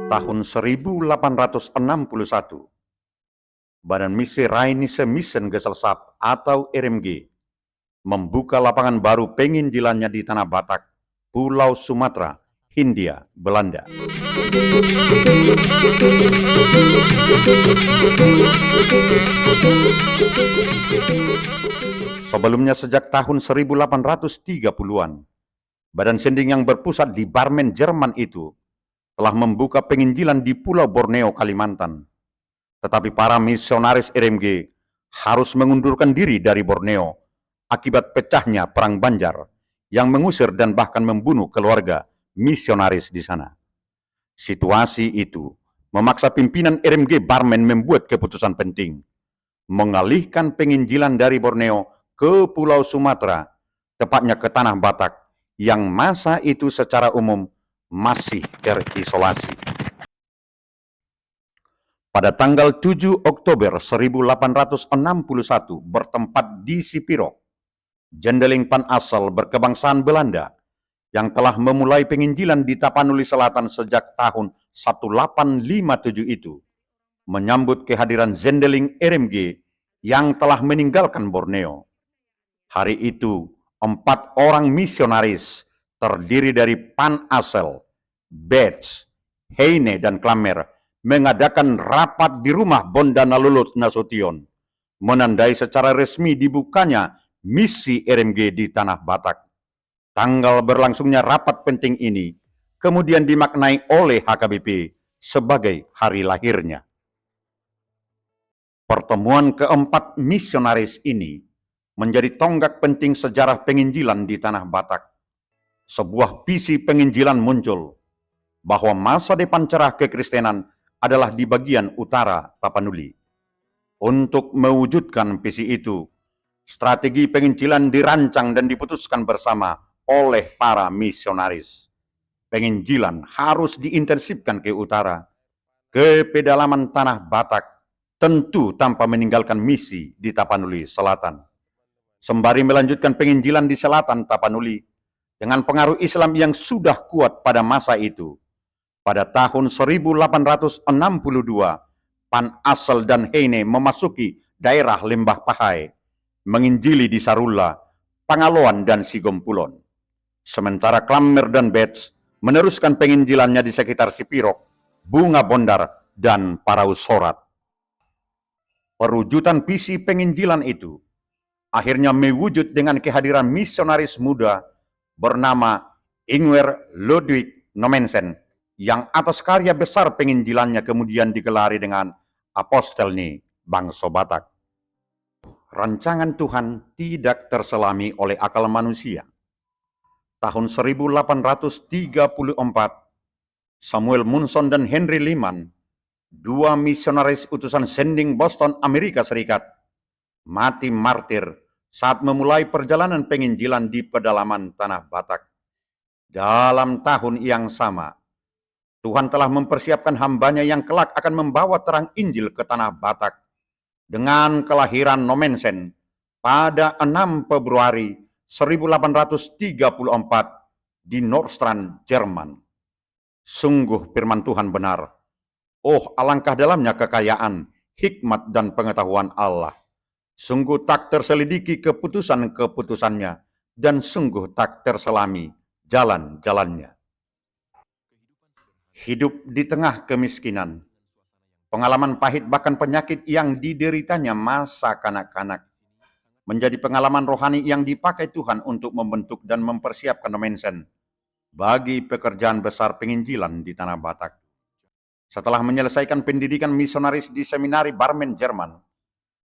Tahun 1861, Badan Misi Rheinische Missengesellschaft atau RMG membuka lapangan baru penginjilannya di Tanah Batak, Pulau Sumatera, Hindia Belanda. Sebelumnya sejak tahun 1830-an, badan sending yang berpusat di Barmen, Jerman itu telah membuka penginjilan di Pulau Borneo, Kalimantan. Tetapi para misionaris RMG harus mengundurkan diri dari Borneo akibat pecahnya Perang Banjar yang mengusir dan bahkan membunuh keluarga misionaris di sana. Situasi itu memaksa pimpinan RMG Barmen membuat keputusan penting, mengalihkan penginjilan dari Borneo ke Pulau Sumatera, tepatnya ke Tanah Batak, yang masa itu secara umum masih terisolasi. Pada tanggal 7 Oktober 1861 bertempat di Sipiro, Jendeling Pan Asel berkebangsaan Belanda yang telah memulai penginjilan di Tapanuli Selatan sejak tahun 1857 itu menyambut kehadiran Jendeling RMG yang telah meninggalkan Borneo. Hari itu, 4 orang misionaris terdiri dari Pan Asel, Betz, Heine, dan Klamer mengadakan rapat di rumah Bonda Nalulut Nasution, menandai secara resmi dibukanya misi RMG di Tanah Batak. Tanggal berlangsungnya rapat penting ini kemudian dimaknai oleh HKBP sebagai hari lahirnya. Pertemuan keempat misionaris ini menjadi tonggak penting sejarah penginjilan di Tanah Batak. Sebuah visi penginjilan muncul bahwa masa depan cerah kekristenan adalah di bagian utara Tapanuli. Untuk mewujudkan visi itu, strategi penginjilan dirancang dan diputuskan bersama oleh para misionaris. Penginjilan harus diintensifkan ke utara, ke pedalaman Tanah Batak, tentu tanpa meninggalkan misi di Tapanuli Selatan. Sembari melanjutkan penginjilan di selatan Tapanuli, dengan pengaruh Islam yang sudah kuat pada masa itu, pada tahun 1862, Pan Asel dan Heine memasuki daerah Lembah Pahai, menginjili di Sarulla, Pangaloan, dan Sigompulon. Sementara Klamer dan Betz meneruskan penginjilannya di sekitar Sipirok, Bunga Bondar, dan Parausorat. Perwujudan visi penginjilan itu akhirnya mewujud dengan kehadiran misionaris muda bernama Ingwer Ludwig Nommensen, yang atas karya besar penginjilannya kemudian digelari dengan Apostelni Bangsa Batak. Rancangan Tuhan tidak terselami oleh akal manusia. Tahun 1834, Samuel Munson dan Henry Lyman, 2 misionaris utusan sending Boston, Amerika Serikat, mati martir saat memulai perjalanan penginjilan di pedalaman Tanah Batak. Dalam tahun yang sama, Tuhan telah mempersiapkan hambanya yang kelak akan membawa terang Injil ke Tanah Batak dengan kelahiran Nommensen pada 6 Februari 1834 di Nordstrand, Jerman. Sungguh firman Tuhan benar. Oh, alangkah dalamnya kekayaan, hikmat, dan pengetahuan Allah. Sungguh tak terselidiki keputusan-keputusannya, dan sungguh tak terselami jalan-jalannya. Hidup di tengah kemiskinan, pengalaman pahit bahkan penyakit yang dideritanya masa kanak-kanak, menjadi pengalaman rohani yang dipakai Tuhan untuk membentuk dan mempersiapkan Nommensen bagi pekerjaan besar penginjilan di Tanah Batak. Setelah menyelesaikan pendidikan misionaris di seminari Barmen, Jerman,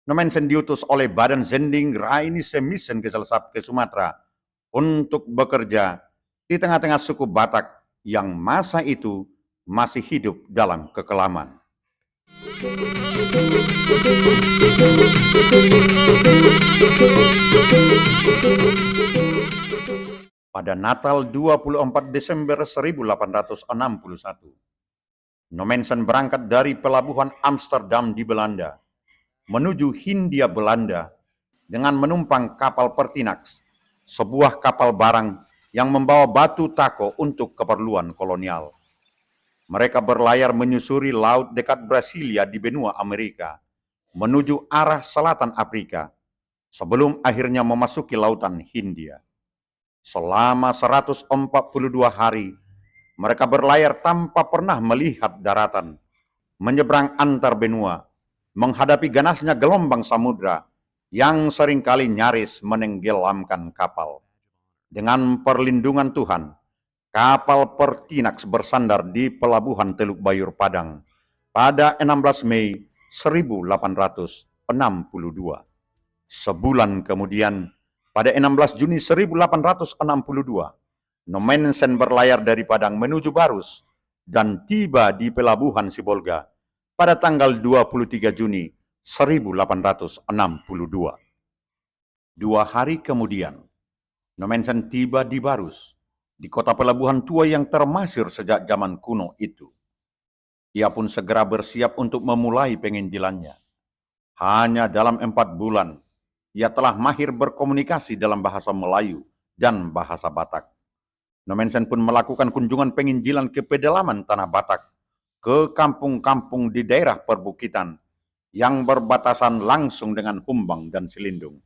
Nommensen diutus oleh Badan Sending Rheinische Missengesellschaft ke Sumatera untuk bekerja di tengah-tengah suku Batak yang masa itu masih hidup dalam kekelaman. Pada Natal 24 Desember 1861, Nommensen berangkat dari pelabuhan Amsterdam di Belanda menuju Hindia Belanda dengan menumpang kapal Pertinax, sebuah kapal barang yang membawa batu tako untuk keperluan kolonial. Mereka berlayar menyusuri laut dekat Brasilia di benua Amerika, menuju arah selatan Afrika, sebelum akhirnya memasuki lautan Hindia. Selama 142 hari, mereka berlayar tanpa pernah melihat daratan, menyeberang antar benua, menghadapi ganasnya gelombang samudra yang seringkali nyaris menenggelamkan kapal. Dengan perlindungan Tuhan, kapal Pertinax bersandar di pelabuhan Teluk Bayur Padang pada 16 Mei 1862. Sebulan kemudian, pada 16 Juni 1862, Nommensen berlayar dari Padang menuju Barus dan tiba di pelabuhan Sibolga pada tanggal 23 Juni 1862. 2 hari kemudian, Nommensen tiba di Barus, di kota pelabuhan tua yang termasyhur sejak zaman kuno itu. Ia pun segera bersiap untuk memulai penginjilannya. Hanya dalam 4 bulan, ia telah mahir berkomunikasi dalam bahasa Melayu dan bahasa Batak. Nommensen pun melakukan kunjungan penginjilan ke pedalaman tanah Batak, ke kampung-kampung di daerah perbukitan yang berbatasan langsung dengan Humbang dan Silindung.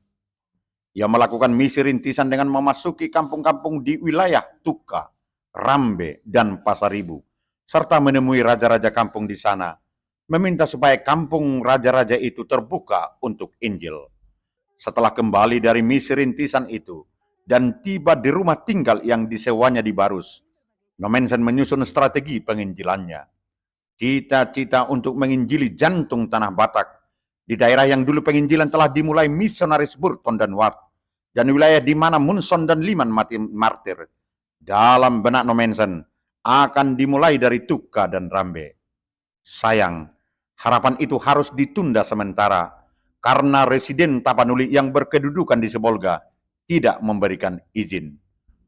Ia melakukan misi rintisan dengan memasuki kampung-kampung di wilayah Tuka, Rambe, dan Pasaribu, serta menemui raja-raja kampung di sana, meminta supaya kampung raja-raja itu terbuka untuk Injil. Setelah kembali dari misi rintisan itu dan tiba di rumah tinggal yang disewanya di Barus, Nommensen menyusun strategi penginjilannya. Cita-cita untuk menginjili jantung tanah Batak di daerah yang dulu penginjilan telah dimulai misionaris Burton dan Ward, dan wilayah di mana Munson dan Liman mati martir, dalam benak Nommensen akan dimulai dari Tuka dan Rambe. Sayang, harapan itu harus ditunda sementara karena residen Tapanuli yang berkedudukan di Sibolga tidak memberikan izin.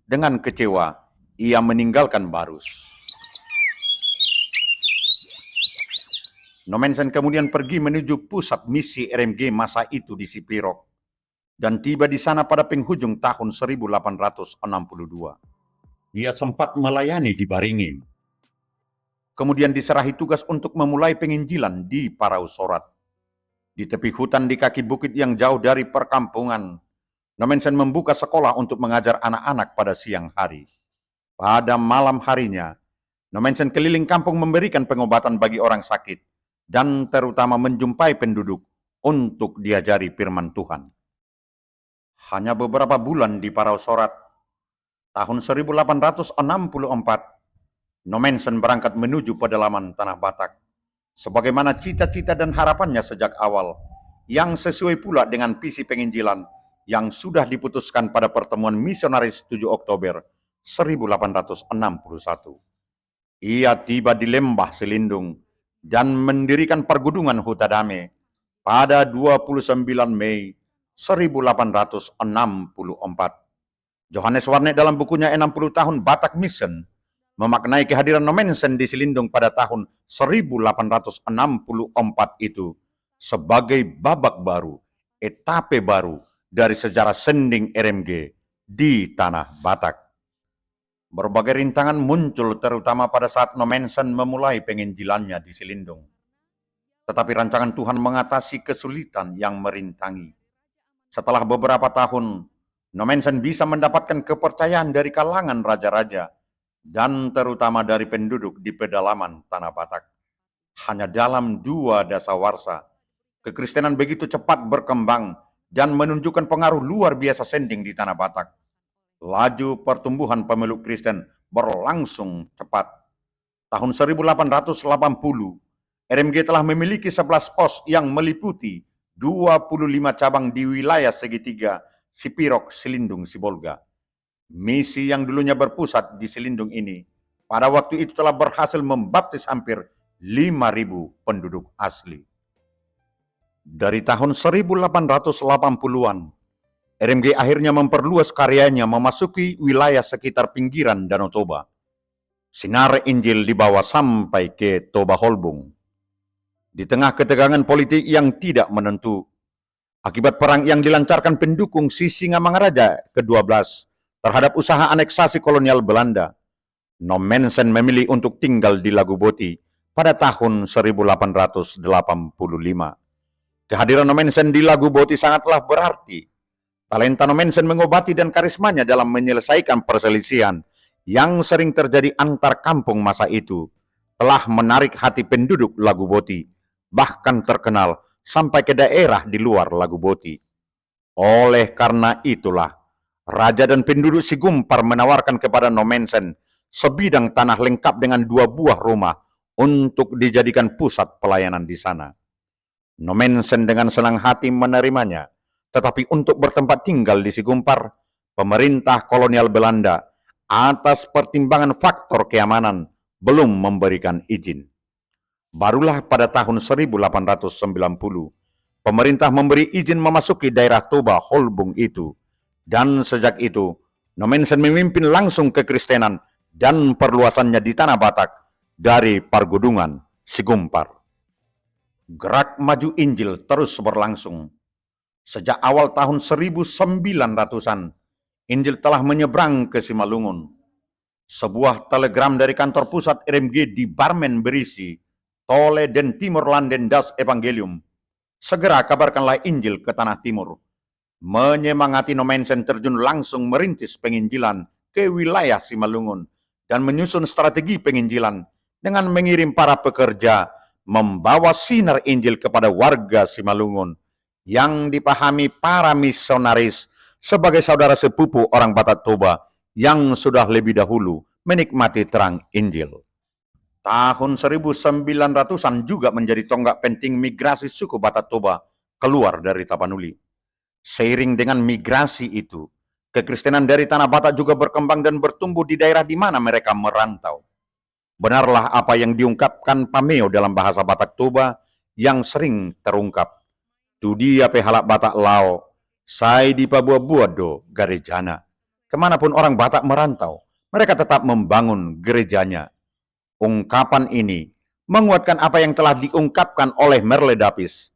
Dengan kecewa, ia meninggalkan Barus. Nommensen kemudian pergi menuju pusat misi RMG masa itu di Sipirok, dan tiba di sana pada penghujung tahun 1862. Ia sempat melayani di Baringin. Kemudian diserahi tugas untuk memulai penginjilan di Parausorat. Di tepi hutan di kaki bukit yang jauh dari perkampungan, Nommensen membuka sekolah untuk mengajar anak-anak pada siang hari. Pada malam harinya, Nommensen keliling kampung memberikan pengobatan bagi orang sakit, dan terutama menjumpai penduduk untuk diajari firman Tuhan. Hanya beberapa bulan di Parausorat, tahun 1864, Nommensen berangkat menuju pedalaman tanah Batak, sebagaimana cita-cita dan harapannya sejak awal, yang sesuai pula dengan visi penginjilan yang sudah diputuskan pada pertemuan misionaris 7 Oktober 1861. Ia tiba di lembah Silindung dan mendirikan pergudungan Hutadame pada 29 Mei 1864. Johannes Warnet dalam bukunya 60 tahun Batak Mission memaknai kehadiran Nommensen di Silindung pada tahun 1864 itu sebagai babak baru, etape baru dari sejarah sending RMG di tanah Batak. Berbagai rintangan muncul terutama pada saat Nommensen memulai penginjilannya di Silindung. Tetapi rancangan Tuhan mengatasi kesulitan yang merintangi. Setelah beberapa tahun, Nommensen bisa mendapatkan kepercayaan dari kalangan raja-raja dan terutama dari penduduk di pedalaman tanah Batak. Hanya dalam 2 dasawarsa, kekristenan begitu cepat berkembang dan menunjukkan pengaruh luar biasa sending di tanah Batak. Laju pertumbuhan pemeluk Kristen berlangsung cepat. Tahun 1880, RMG telah memiliki 11 pos yang meliputi 25 cabang di wilayah segitiga Sipirok, Silindung, Sibolga. Misi yang dulunya berpusat di Silindung ini pada waktu itu telah berhasil membaptis hampir 5.000 penduduk asli. Dari tahun 1880-an, RMG akhirnya memperluas karyanya memasuki wilayah sekitar pinggiran Danau Toba. Sinar Injil dibawa sampai ke Toba Holbung. Di tengah ketegangan politik yang tidak menentu, akibat perang yang dilancarkan pendukung Sisingamangaraja ke-12 terhadap usaha aneksasi kolonial Belanda, Nommensen memilih untuk tinggal di Laguboti pada tahun 1885. Kehadiran Nommensen di Laguboti sangatlah berarti. Talenta Nommensen mengobati dan karismanya dalam menyelesaikan perselisihan yang sering terjadi antar kampung masa itu telah menarik hati penduduk Laguboti, bahkan terkenal sampai ke daerah di luar Laguboti. Oleh karena itulah, raja dan penduduk Sigumpar menawarkan kepada Nommensen sebidang tanah lengkap dengan 2 buah rumah untuk dijadikan pusat pelayanan di sana. Nommensen dengan senang hati menerimanya, tetapi untuk bertempat tinggal di Sigumpar, pemerintah kolonial Belanda atas pertimbangan faktor keamanan belum memberikan izin. Barulah pada tahun 1890, pemerintah memberi izin memasuki daerah Toba Holbung itu, dan sejak itu, Nommensen memimpin langsung kekristenan dan perluasannya di Tanah Batak dari Pargudungan, Sigumpar. Gerak maju Injil terus berlangsung. Sejak awal tahun 1900-an, Injil telah menyeberang ke Simalungun. Sebuah telegram dari kantor pusat RMG di Barmen berisi, "Tole den Timur Landen das Evangelium." Segera kabarkanlah Injil ke Tanah Timur. Menyemangati Nommensen terjun langsung merintis penginjilan ke wilayah Simalungun dan menyusun strategi penginjilan dengan mengirim para pekerja membawa sinar Injil kepada warga Simalungun yang dipahami para misionaris sebagai saudara sepupu orang Batak Toba yang sudah lebih dahulu menikmati terang Injil. Tahun 1900-an juga menjadi tonggak penting migrasi suku Batak Toba keluar dari Tapanuli. Seiring dengan migrasi itu, kekristenan dari Tanah Batak juga berkembang dan bertumbuh di daerah di mana mereka merantau. Benarlah apa yang diungkapkan Pameo dalam bahasa Batak Toba yang sering terungkap. Tudia pehalak Batak Lao, sai di Pabuabua do garejana. Kemanapun orang Batak merantau, mereka tetap membangun gerejanya. Ungkapan ini menguatkan apa yang telah diungkapkan oleh Merle Davis,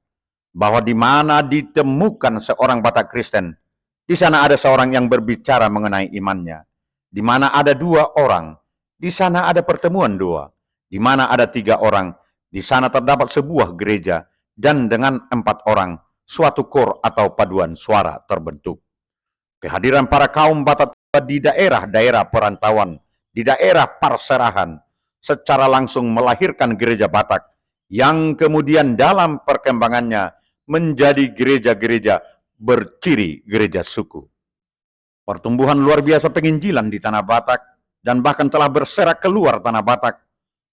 bahwa di mana ditemukan seorang Batak Kristen, di sana ada seorang yang berbicara mengenai imannya. Di mana ada 2 orang, di sana ada pertemuan 2. Di mana ada 3 orang, di sana terdapat sebuah gereja, dan dengan 4 orang, suatu kor atau paduan suara terbentuk. Kehadiran para kaum Batak di daerah-daerah perantauan, di daerah perserahan, secara langsung melahirkan gereja Batak, yang kemudian dalam perkembangannya menjadi gereja-gereja berciri gereja suku. Pertumbuhan luar biasa penginjilan di Tanah Batak dan bahkan telah berserak keluar Tanah Batak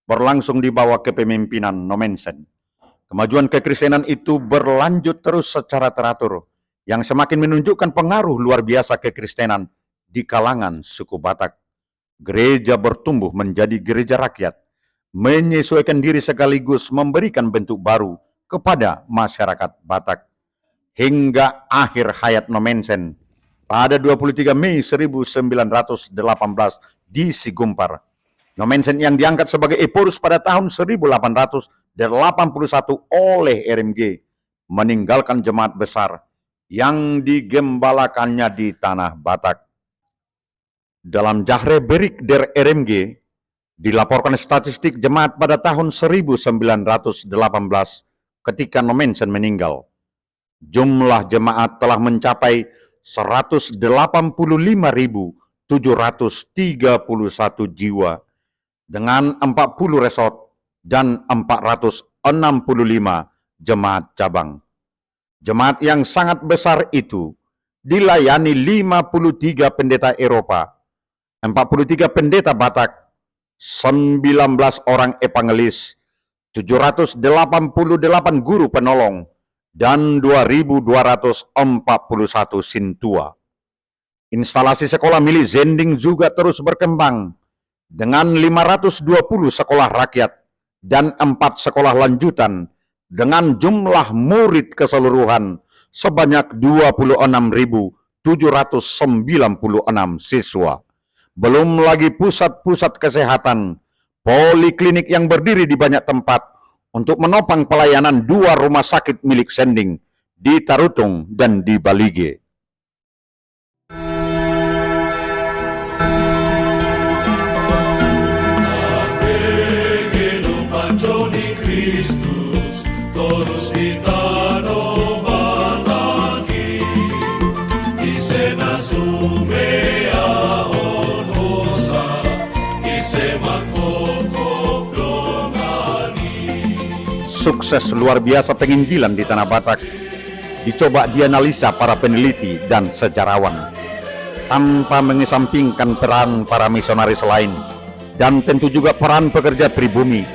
berlangsung di bawah kepemimpinan Nommensen. Kemajuan kekristenan itu berlanjut terus secara teratur, yang semakin menunjukkan pengaruh luar biasa kekristenan di kalangan suku Batak. Gereja bertumbuh menjadi gereja rakyat, menyesuaikan diri sekaligus memberikan bentuk baru kepada masyarakat Batak. Hingga akhir hayat Nommensen pada 23 Mei 1918 di Sigumpar. Nommensen yang diangkat sebagai Eporus pada tahun 1881 oleh RMG meninggalkan jemaat besar yang digembalakannya di Tanah Batak. Dalam Jahre Berik der RMG dilaporkan statistik jemaat pada tahun 1918 ketika Nommensen meninggal. Jumlah jemaat telah mencapai 185.731 jiwa dengan 40 resort dan 465 jemaat cabang. Jemaat yang sangat besar itu dilayani 53 pendeta Eropa, 43 pendeta Batak, 19 orang evangelis, 788 guru penolong, dan 2.241 sintua. Instalasi sekolah milik Zending juga terus berkembang dengan 520 sekolah rakyat dan 4 sekolah lanjutan dengan jumlah murid keseluruhan sebanyak 26.796 siswa. Belum lagi pusat-pusat kesehatan, poliklinik yang berdiri di banyak tempat untuk menopang pelayanan 2 rumah sakit milik Zending di Tarutung dan di Balige. sukses luar biasa penginjilan di Tanah Batak dicoba dianalisa para peneliti dan sejarawan, tanpa mengesampingkan peran para misionaris lain dan tentu juga peran pekerja pribumi.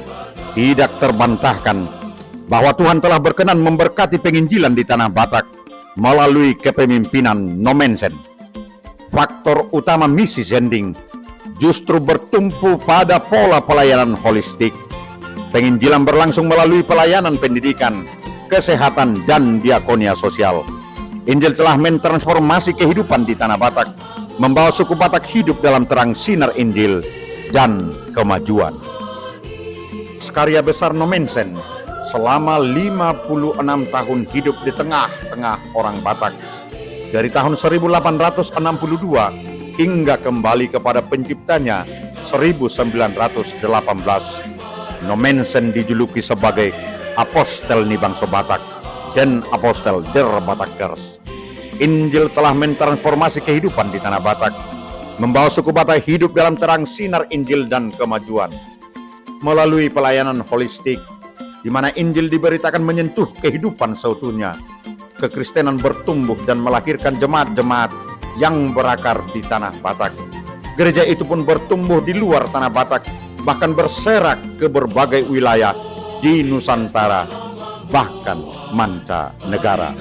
Tidak terbantahkan bahwa Tuhan telah berkenan memberkati penginjilan di Tanah Batak melalui kepemimpinan Nommensen. Faktor utama misi Zending justru bertumpu pada pola pelayanan holistik. Penginjilan berlangsung melalui pelayanan pendidikan, kesehatan, dan diakonia sosial. Injil telah mentransformasi kehidupan di Tanah Batak, membawa suku Batak hidup dalam terang sinar Injil dan kemajuan. Karya besar Nommensen selama 56 tahun hidup di tengah-tengah orang Batak. Dari tahun 1862 hingga kembali kepada penciptanya 1918, Nommensen dijuluki sebagai Apostel ni bangsa Batak dan Apostel der Batakers. Injil telah mentransformasi kehidupan di Tanah Batak, membawa suku Batak hidup dalam terang sinar Injil dan kemajuan. Melalui pelayanan holistik, di mana Injil diberitakan menyentuh kehidupan seutuhnya, kekristenan bertumbuh dan melahirkan jemaat-jemaat yang berakar di Tanah Batak. Gereja itu pun bertumbuh di luar Tanah Batak, bahkan berserak ke berbagai wilayah di Nusantara, bahkan mancanegara.